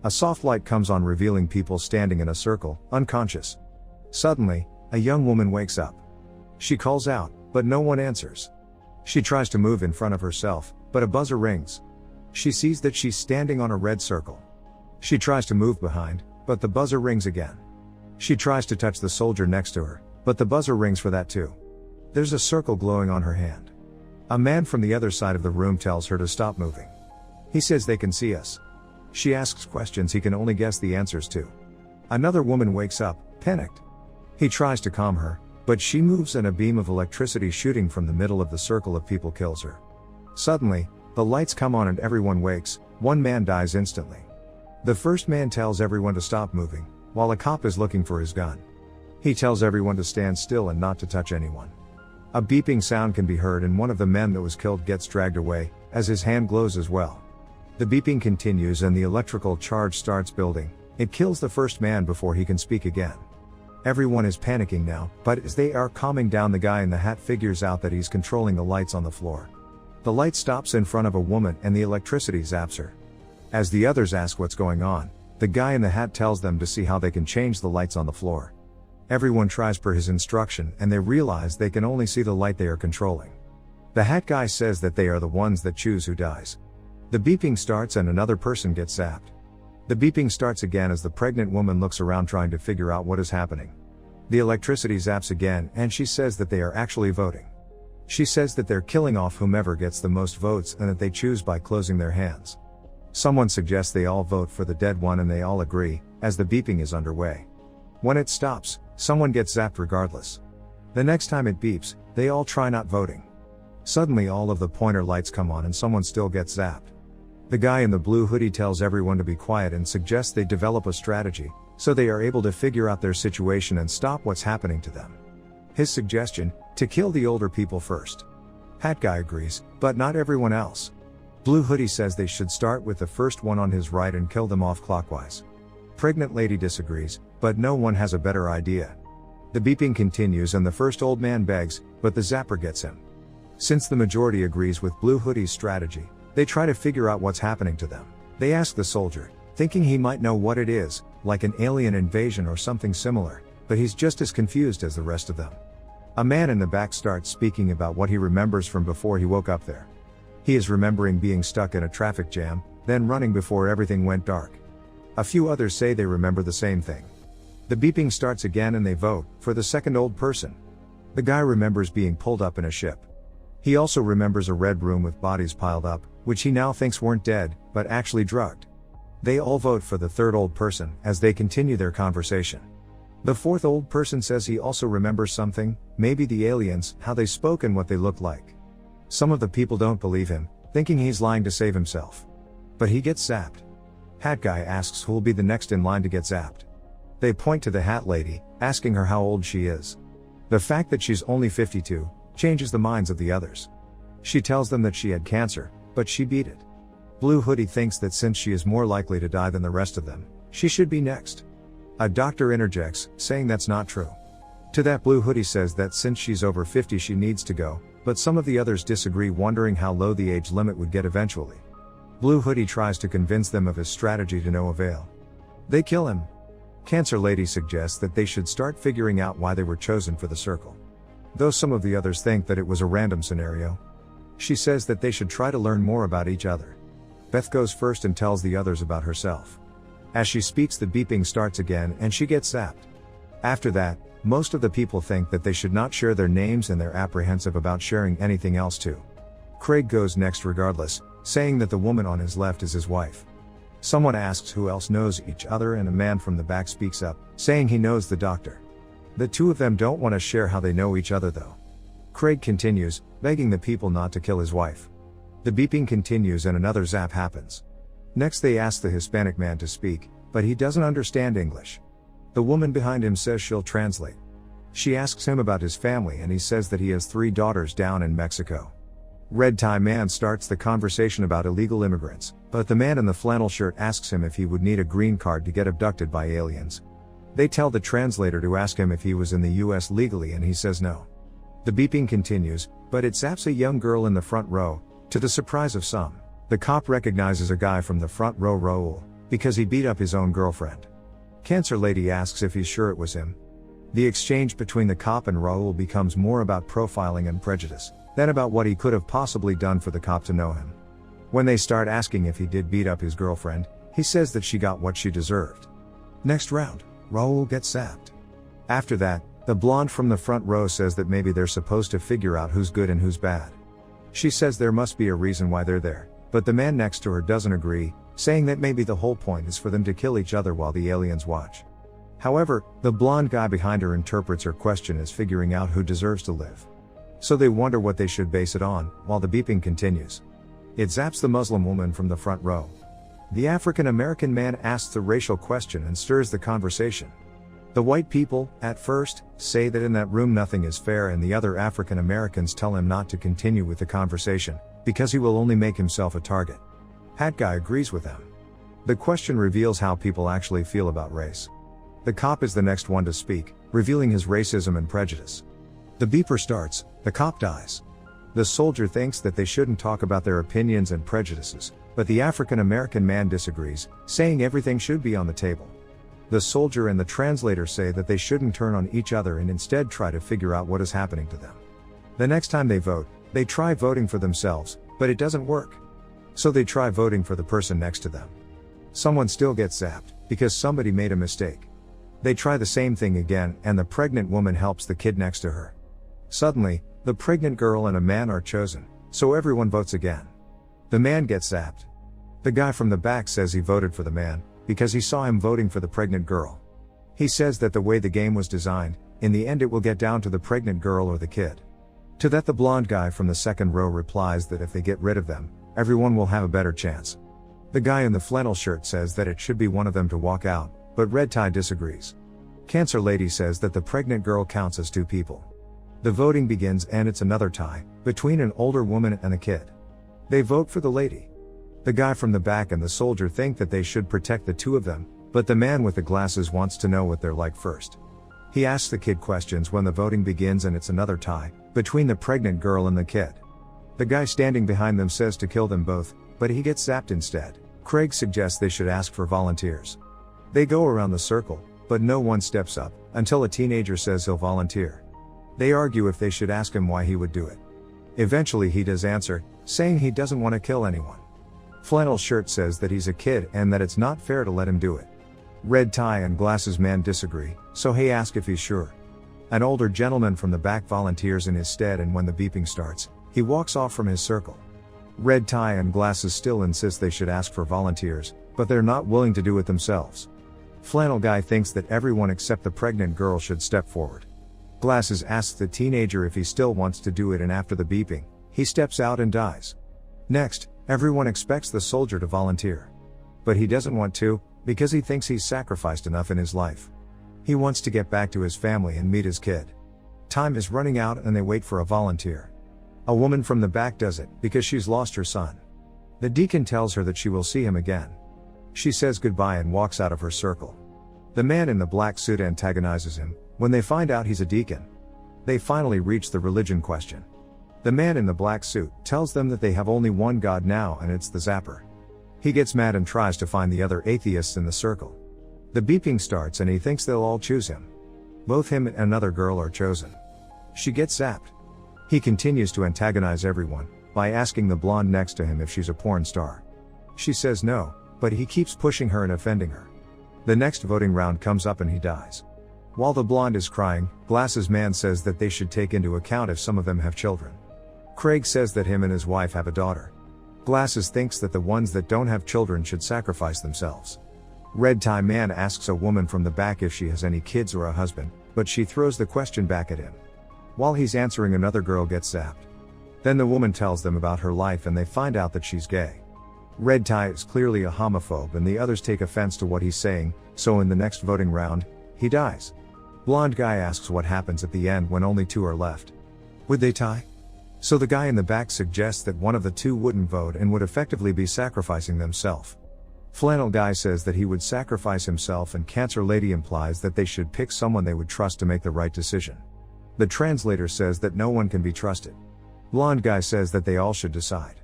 A soft light comes on, revealing people standing in a circle, unconscious. Suddenly, a young woman wakes up. She calls out, but no one answers. She tries to move in front of herself, but a buzzer rings. She sees that she's standing on a red circle. She tries to move behind, but the buzzer rings again. She tries to touch the soldier next to her, but the buzzer rings for that too. There's a circle glowing on her hand. A man from the other side of the room tells her to stop moving. He says they can see us. She asks questions he can only guess the answers to. Another woman wakes up, panicked. He tries to calm her, but she moves and a beam of electricity shooting from the middle of the circle of people kills her. Suddenly, the lights come on and everyone wakes. One man dies instantly. The first man tells everyone to stop moving, while a cop is looking for his gun. He tells everyone to stand still and not to touch anyone. A beeping sound can be heard and one of the men that was killed gets dragged away, as his hand glows as well. The beeping continues and the electrical charge starts building. It kills the first man before he can speak again. Everyone is panicking now, but as they are calming down, the guy in the hat figures out that he's controlling the lights on the floor. The light stops in front of a woman and the electricity zaps her. As the others ask what's going on, the guy in the hat tells them to see how they can change the lights on the floor. Everyone tries per his instruction and they realize they can only see the light they are controlling. The hat guy says that they are the ones that choose who dies. The beeping starts and another person gets zapped. The beeping starts again as the pregnant woman looks around trying to figure out what is happening. The electricity zaps again and she says that they are actually voting. She says that they're killing off whomever gets the most votes and that they choose by closing their hands. Someone suggests they all vote for the dead one and they all agree, as the beeping is underway. When it stops, someone gets zapped regardless. The next time it beeps, they all try not voting. Suddenly all of the pointer lights come on and someone still gets zapped. The guy in the blue hoodie tells everyone to be quiet and suggests they develop a strategy, so they are able to figure out their situation and stop what's happening to them. His suggestion, to kill the older people first. Hat guy agrees, but not everyone else. Blue hoodie says they should start with the first one on his right and kill them off clockwise. Pregnant lady disagrees, but no one has a better idea. The beeping continues and the first old man begs, but the zapper gets him. Since the majority agrees with Blue hoodie's strategy, they try to figure out what's happening to them. They ask the soldier, thinking he might know what it is, like an alien invasion or something similar, but he's just as confused as the rest of them. A man in the back starts speaking about what he remembers from before he woke up there. He is remembering being stuck in a traffic jam, then running before everything went dark. A few others say they remember the same thing. The beeping starts again and they vote for the second old person. The guy remembers being pulled up in a ship. He also remembers a red room with bodies piled up, which he now thinks weren't dead, but actually drugged. They all vote for the third old person, as they continue their conversation. The fourth old person says he also remembers something, maybe the aliens, how they spoke and what they looked like. Some of the people don't believe him, thinking he's lying to save himself. But he gets zapped. Hat guy asks who'll be the next in line to get zapped. They point to the hat lady, asking her how old she is. The fact that she's only 52, changes the minds of the others. She tells them that she had cancer, but she beat it. Blue hoodie thinks that since she is more likely to die than the rest of them, she should be next. A doctor interjects, saying that's not true. To that Blue hoodie says that since she's over 50 she needs to go, but some of the others disagree, wondering how low the age limit would get eventually. Blue hoodie tries to convince them of his strategy to no avail. They kill him. Cancer lady suggests that they should start figuring out why they were chosen for the circle. Though some of the others think that it was a random scenario. She says that they should try to learn more about each other. Beth goes first and tells the others about herself. As she speaks, the beeping starts again and she gets zapped. After that, most of the people think that they should not share their names and they're apprehensive about sharing anything else too. Craig goes next regardless, saying that the woman on his left is his wife. Someone asks who else knows each other and a man from the back speaks up, saying he knows the doctor. The two of them don't want to share how they know each other though. Craig continues, begging the people not to kill his wife. The beeping continues and another zap happens. Next they ask the Hispanic man to speak, but he doesn't understand English. The woman behind him says she'll translate. She asks him about his family and he says that he has 3 daughters down in Mexico. Red tie man starts the conversation about illegal immigrants, but the man in the flannel shirt asks him if he would need a green card to get abducted by aliens. They tell the translator to ask him if he was in the US legally and he says no. The beeping continues, but it zaps a young girl in the front row. To the surprise of some, the cop recognizes a guy from the front row, Raul, because he beat up his own girlfriend. Cancer lady asks if he's sure it was him. The exchange between the cop and Raul becomes more about profiling and prejudice than about what he could have possibly done for the cop to know him. When they start asking if he did beat up his girlfriend, he says that she got what she deserved. Next round, Raul gets zapped. After that, the blonde from the front row says that maybe they're supposed to figure out who's good and who's bad. She says there must be a reason why they're there, but the man next to her doesn't agree, saying that maybe the whole point is for them to kill each other while the aliens watch. However, the blonde guy behind her interprets her question as figuring out who deserves to live. So they wonder what they should base it on, while the beeping continues. It zaps the Muslim woman from the front row. The African American man asks the racial question and stirs the conversation. The white people, at first, say that in that room nothing is fair, and the other African Americans tell him not to continue with the conversation, because he will only make himself a target. Hat guy agrees with them. The question reveals how people actually feel about race. The cop is the next one to speak, revealing his racism and prejudice. The beeper starts, the cop dies. The soldier thinks that they shouldn't talk about their opinions and prejudices, but the African American man disagrees, saying everything should be on the table. The soldier and the translator say that they shouldn't turn on each other and instead try to figure out what is happening to them. The next time they vote, they try voting for themselves, but it doesn't work. So they try voting for the person next to them. Someone still gets zapped, because somebody made a mistake. They try the same thing again, and the pregnant woman helps the kid next to her. Suddenly, the pregnant girl and a man are chosen, so everyone votes again. The man gets zapped. The guy from the back says he voted for the man, because he saw him voting for the pregnant girl. He says that the way the game was designed, in the end it will get down to the pregnant girl or the kid. To that the blonde guy from the second row replies that if they get rid of them, everyone will have a better chance. The guy in the flannel shirt says that it should be one of them to walk out, but red tie disagrees. Cancer lady says that the pregnant girl counts as two people. The voting begins and it's another tie, between an older woman and a kid. They vote for the lady. The guy from the back and the soldier think that they should protect the two of them, but the man with the glasses wants to know what they're like first. He asks the kid questions when the voting begins and it's another tie, between the pregnant girl and the kid. The guy standing behind them says to kill them both, but he gets zapped instead. Craig suggests they should ask for volunteers. They go around the circle, but no one steps up, until a teenager says he'll volunteer. They argue if they should ask him why he would do it. Eventually he does answer, saying he doesn't want to kill anyone. Flannel shirt says that he's a kid and that it's not fair to let him do it. Red tie and glasses man disagree, so he asks if he's sure. An older gentleman from the back volunteers in his stead, and when the beeping starts, he walks off from his circle. Red tie and glasses still insist they should ask for volunteers, but they're not willing to do it themselves. Flannel guy thinks that everyone except the pregnant girl should step forward. Glasses asks the teenager if he still wants to do it, and after the beeping, he steps out and dies. Next, everyone expects the soldier to volunteer. But he doesn't want to, because he thinks he's sacrificed enough in his life. He wants to get back to his family and meet his kid. Time is running out and they wait for a volunteer. A woman from the back does it, because she's lost her son. The deacon tells her that she will see him again. She says goodbye and walks out of her circle. The man in the black suit antagonizes him, when they find out he's a deacon. They finally reach the religion question. The man in the black suit tells them that they have only one God now, and it's the zapper. He gets mad and tries to find the other atheists in the circle. The beeping starts and he thinks they'll all choose him. Both him and another girl are chosen. She gets zapped. He continues to antagonize everyone, by asking the blonde next to him if she's a porn star. She says no, but he keeps pushing her and offending her. The next voting round comes up and he dies. While the blonde is crying, Glasses man says that they should take into account if some of them have children. Craig says that him and his wife have a daughter. Glasses thinks that the ones that don't have children should sacrifice themselves. Red tie man asks a woman from the back if she has any kids or a husband, but she throws the question back at him. While he's answering, another girl gets zapped. Then the woman tells them about her life and they find out that she's gay. Red tie is clearly a homophobe and the others take offense to what he's saying, so in the next voting round, he dies. Blonde guy asks what happens at the end when only two are left. Would they tie? So the guy in the back suggests that one of the two wouldn't vote and would effectively be sacrificing themselves. Flannel guy says that he would sacrifice himself, and Cancer lady implies that they should pick someone they would trust to make the right decision. The translator says that no one can be trusted. Blonde guy says that they all should decide.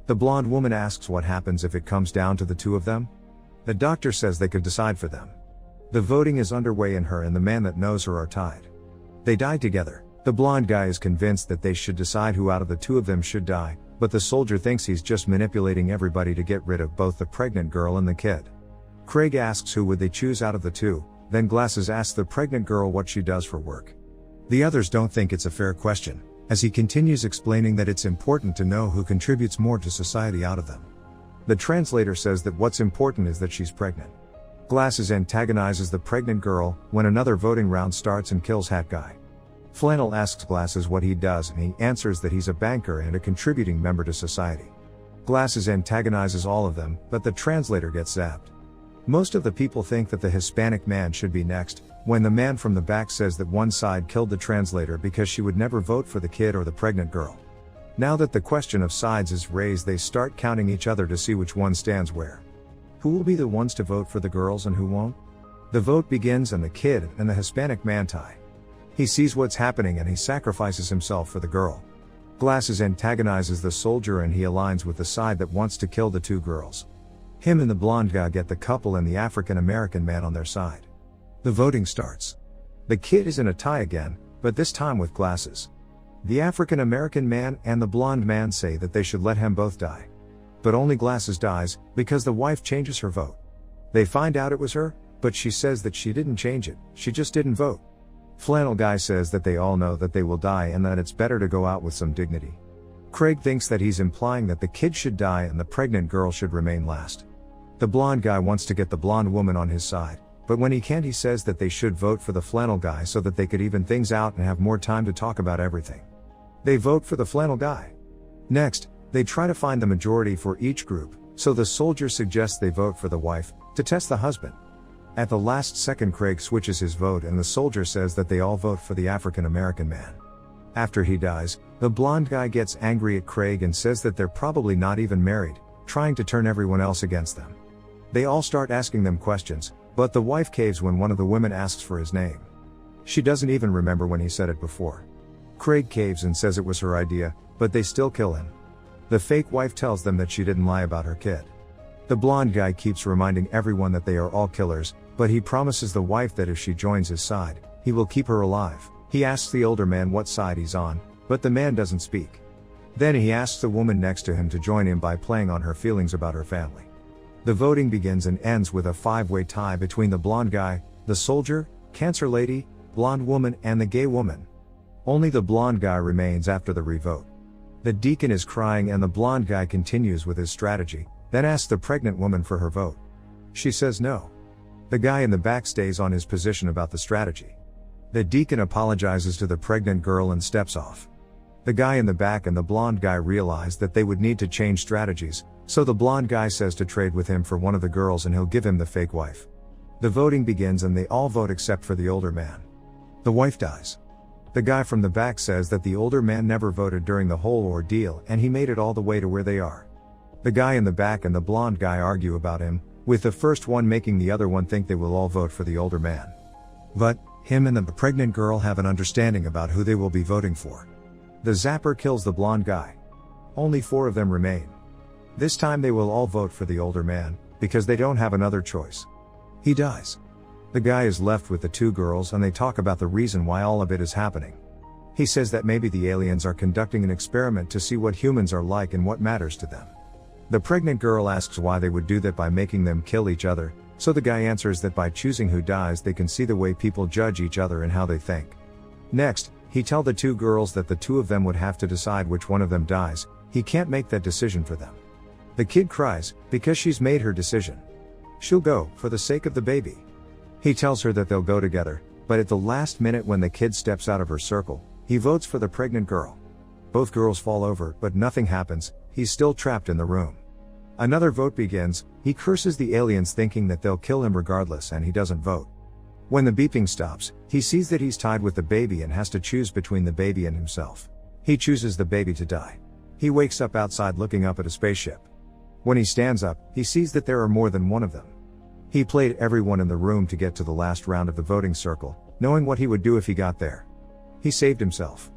The blonde woman asks what happens if it comes down to the two of them. The doctor says they could decide for them. The voting is underway and her and the man that knows her are tied. They die together. The blonde guy is convinced that they should decide who out of the two of them should die, but the soldier thinks he's just manipulating everybody to get rid of both the pregnant girl and the kid. Craig asks who would they choose out of the two, then Glasses asks the pregnant girl what she does for work. The others don't think it's a fair question, as he continues explaining that it's important to know who contributes more to society out of them. The translator says that what's important is that she's pregnant. Glasses antagonizes the pregnant girl when another voting round starts and kills Hat Guy. Flannel asks Glasses what he does and he answers that he's a banker and a contributing member to society. Glasses antagonizes all of them, but the translator gets zapped. Most of the people think that the Hispanic man should be next, when the man from the back says that one side killed the translator because she would never vote for the kid or the pregnant girl. Now that the question of sides is raised, they start counting each other to see which one stands where. Who will be the ones to vote for the girls and who won't? The vote begins and the kid and the Hispanic man tie. He sees what's happening and he sacrifices himself for the girl. Glasses antagonizes the soldier and he aligns with the side that wants to kill the two girls. Him and the blonde guy get the couple and the African American man on their side. The voting starts. The kid is in a tie again, but this time with Glasses. The African American man and the blonde man say that they should let him both die. But only Glasses dies, because the wife changes her vote. They find out it was her, but she says that she didn't change it, she just didn't vote. Flannel guy says that they all know that they will die and that it's better to go out with some dignity. Craig thinks that he's implying that the kid should die and the pregnant girl should remain last. The blonde guy wants to get the blonde woman on his side, but when he can't, he says that they should vote for the flannel guy so that they could even things out and have more time to talk about everything. They vote for the flannel guy. Next, they try to find the majority for each group, so the soldier suggests they vote for the wife, to test the husband. At the last second, Craig switches his vote and the soldier says that they all vote for the African American man. After he dies, the blonde guy gets angry at Craig and says that they're probably not even married, trying to turn everyone else against them. They all start asking them questions, but the wife caves when one of the women asks for his name. She doesn't even remember when he said it before. Craig caves and says it was her idea, but they still kill him. The fake wife tells them that she didn't lie about her kid. The blonde guy keeps reminding everyone that they are all killers, but he promises the wife that if she joins his side, he will keep her alive. He asks the older man what side he's on, but the man doesn't speak. Then he asks the woman next to him to join him by playing on her feelings about her family. The voting begins and ends with a five-way tie between the blonde guy, the soldier, cancer lady, blonde woman and the gay woman. Only the blonde guy remains after the revote. The deacon is crying and the blonde guy continues with his strategy, then asks the pregnant woman for her vote. She says no. The guy in the back stays on his position about the strategy. The deacon apologizes to the pregnant girl and steps off. The guy in the back and the blonde guy realize that they would need to change strategies, so the blonde guy says to trade with him for one of the girls and he'll give him the fake wife. The voting begins and they all vote except for the older man. The wife dies. The guy from the back says that the older man never voted during the whole ordeal and he made it all the way to where they are. The guy in the back and the blonde guy argue about him, with the first one making the other one think they will all vote for the older man. But, him and the pregnant girl have an understanding about who they will be voting for. The zapper kills the blonde guy. Only 4 of them remain. This time they will all vote for the older man, because they don't have another choice. He dies. The guy is left with the 2 girls and they talk about the reason why all of it is happening. He says that maybe the aliens are conducting an experiment to see what humans are like and what matters to them. The pregnant girl asks why they would do that by making them kill each other, so the guy answers that by choosing who dies they can see the way people judge each other and how they think. Next, he tells the 2 girls that the 2 of them would have to decide which one of them dies. He can't make that decision for them. The kid cries, because she's made her decision. She'll go, for the sake of the baby. He tells her that they'll go together, but at the last minute when the kid steps out of her circle, he votes for the pregnant girl. Both girls fall over, but nothing happens, he's still trapped in the room. Another vote begins, he curses the aliens thinking that they'll kill him regardless and he doesn't vote. When the beeping stops, he sees that he's tied with the baby and has to choose between the baby and himself. He chooses the baby to die. He wakes up outside looking up at a spaceship. When he stands up, he sees that there are more than one of them. He played everyone in the room to get to the last round of the voting circle, knowing what he would do if he got there. He saved himself.